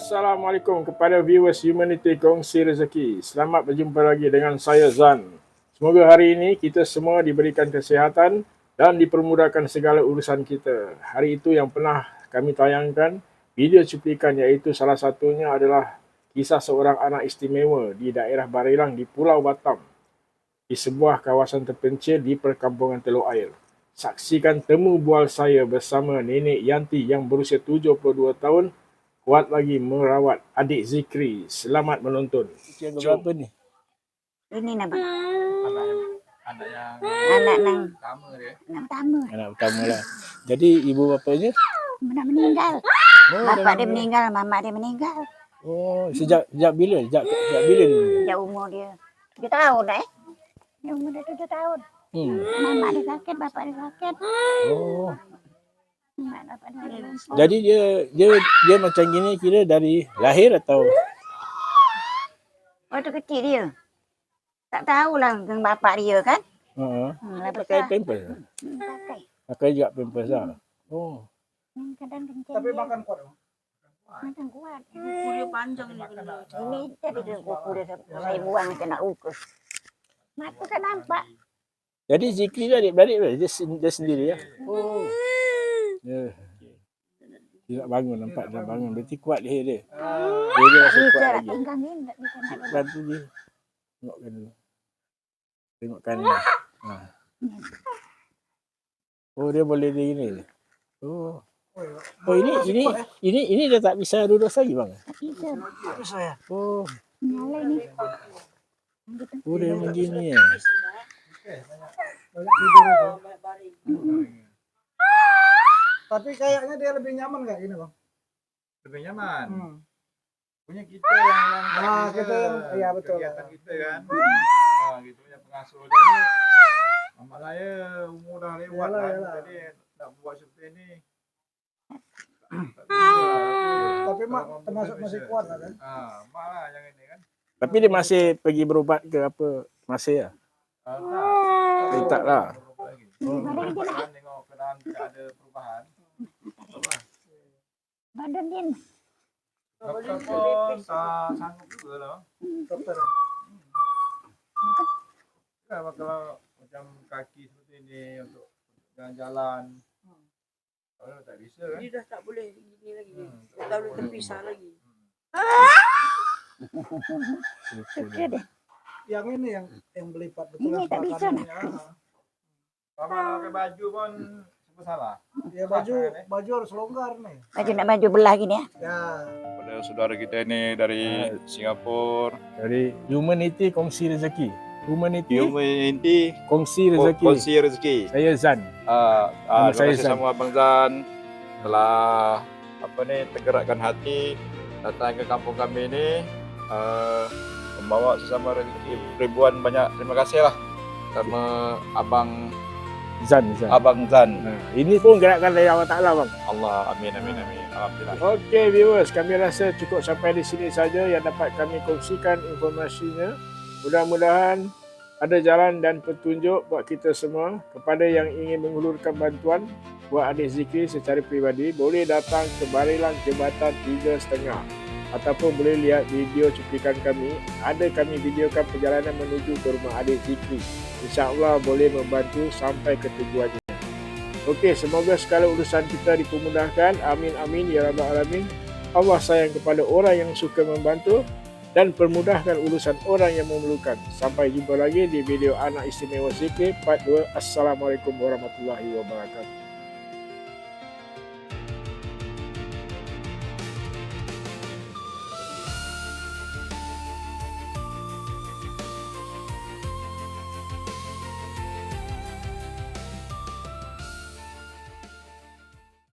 Assalamualaikum kepada viewers Humanity Kongsi Rezeki. Selamat berjumpa lagi dengan saya Zan. Semoga hari ini kita semua diberikan kesihatan dan dipermudahkan segala urusan kita. Hari itu yang pernah kami tayangkan video cuplikan, iaitu salah satunya adalah kisah seorang anak istimewa di daerah Barelang di Pulau Batam, di sebuah kawasan terpencil di perkampungan Teluk Air. Saksikan temu bual saya bersama Nenek Yanti yang berusia 72 tahun, kuat lagi merawat adik Zikri. Selamat menonton. Usia berapa ni? Ini nama Anak yang pertama dia. anak pertama. Anak pertama lah. Jadi ibu bapanya? Dah meninggal. Bapak dia meninggal, mamak dia meninggal. Oh, sejak bila? Sejak bila ni? Sejak umur dia 7 tahun dah Dia umur dia 7 tahun. Mamak dia sakit, bapak dia sakit. Oh. Mak bapak dia lumpuh. Jadi dia macam gini kira dari lahir atau? Waktu kecil dia tak tahulah dengan bapak dia kan. Pakai Lah besar. pampers. Pakai. Pakai juga pampers lah. Oh. Kadang kencing. Tapi dia. makan kuat. Makan kuat. Kuku dia panjang ni kena. Ini tadi dia kuku dia saya buang macam nak ukus. Mata tak nampak. Jadi Zikri tu adik-beradik ke? Dia sendiri ya? Oh. Ya. Dia nak bangun, nampak dia nak bangun. Berarti kuat leher dia. Dia rasa kuat Bisa nak lagi. pinggang ni tak bisa nak. Bantu dia. Tengokkan dulu. Tengokkan ni. Ha. Oh, dia boleh dia gini. Oh. Oh, ini dah tak bisa lurus lagi bang. Tak bisa. Oh. Nyala ni. Oh, dia begini ya. Tapi kayaknya dia lebih nyaman nggak gini bang? Lebih nyaman. Punya kita yang kita yang iya betul. Kegiatan kita kan. Gitu punya pengasuh dia ni. Mama saya umur dah lewat Yalah, kan. yalah. Jadi nak buat seperti ini. Tapi mak termasuk masih kuat lah kan? Mak lah yang ini kan. Tapi dia masih pergi berubat ke apa? Masih ya? Tak lah. Perubahan, tengok keadaan tak ada perubahan. Badan dia Doktor pun sanggup juga lah. Dokter. Kalau macam kaki seperti ini untuk jalan-jalan, kalau tak bisa kan? Dia dah tak boleh gini lagi. Tak boleh terpisah lagi. suka dia. Yang ini yang berlipat betul. Ini tak bisa nak. Kalau pakai baju pun serba salah. Ya baju harus longgar nih. Baju nak baju belah gini ya. Ya. Pada saudara kita ini dari Singapura, Dari Humanity Kongsi Rezeki. Humanity Humanity Kongsi Rezeki. Kongsi Rezeki. Saya Zan. Terima saya kasih Zan. sama Abang Zan telah tergerakkan hati datang ke kampung kami ini, membawa sesama rezeki ribuan. Banyak terima kasih lah sama Abang Zan. Zan. Nah, ini pun gerakan dari Allah Ta'ala bang. Allah, amin. Alhamdulillah. Okey viewers, kami rasa cukup sampai di sini saja yang dapat kami kongsikan informasinya. Mudah-mudahan ada jalan dan petunjuk buat kita semua. Kepada yang ingin mengulurkan bantuan buat adik Zikri secara peribadi, boleh datang ke Barelang Jambatan 3.5 ataupun boleh lihat video cuplikan kami. Ada kami videokan perjalanan menuju ke rumah adik Zikri. InsyaAllah boleh membantu sampai ke tujuannya. Okey, semoga segala urusan kita dipermudahkan. Amin ya rabbal alamin. Allah sayang kepada orang yang suka membantu dan permudahkan urusan orang yang memerlukan. Sampai jumpa lagi di video Anak Istimewa Zikri part 2. Assalamualaikum warahmatullahi wabarakatuh.